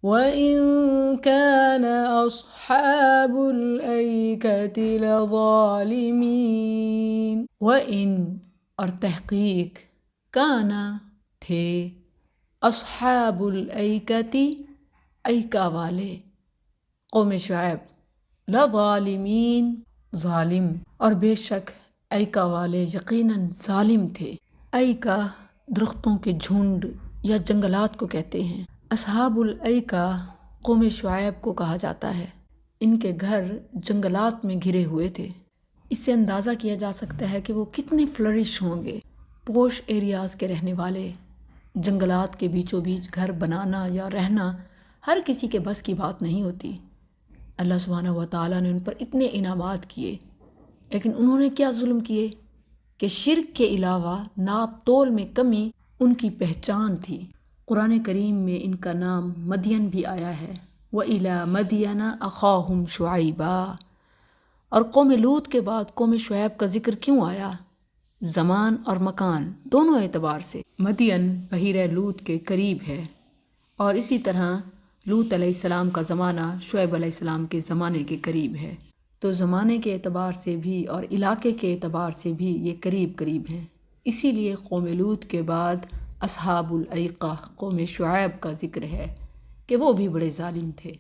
وَإِن كَانَ أَصْحَابُ الْأَيْكَةِ لَظَالِمِينَ۔ وَإِن اور تحقیق کان تھے اصحاب الایکۃ ایکا والے قوم شعیب لظالمین ظالم، اور بے شک ایکا والے یقیناً ظالم تھے۔ ایکا درختوں کے جھنڈ یا جنگلات کو کہتے ہیں۔ اصحاب الایکا قوم شعیب کو کہا جاتا ہے۔ ان کے گھر جنگلات میں گھرے ہوئے تھے۔ اس سے اندازہ کیا جا سکتا ہے کہ وہ کتنے فلرش ہوں گے۔ پوش ایریاز کے رہنے والے، جنگلات کے بیچوں بیچ گھر بنانا یا رہنا ہر کسی کے بس کی بات نہیں ہوتی۔ اللہ سبحانہ و تعالیٰ نے ان پر اتنے انعامات کیے، لیکن انہوں نے کیا ظلم کیے کہ شرک کے علاوہ ناپ تول میں کمی ان کی پہچان تھی۔ قرآن کریم میں ان کا نام مدین بھی آیا ہے، وَإِلَى مَدْيَنَ أَخَاهُمْ شُعَيْبًا۔ اور قوم لوط کے بعد قوم شعیب کا ذکر کیوں آیا؟ زمان اور مکان دونوں اعتبار سے۔ مدین بحیرہ لوط کے قریب ہے، اور اسی طرح لوط علیہ السلام کا زمانہ شعیب علیہ السلام کے زمانے کے قریب ہے، تو زمانے کے اعتبار سے بھی اور علاقے کے اعتبار سے بھی یہ قریب قریب ہیں۔ اسی لیے قوم لوط کے بعد اصحاب الایکہ قوم شعیب کا ذکر ہے کہ وہ بھی بڑے ظالم تھے۔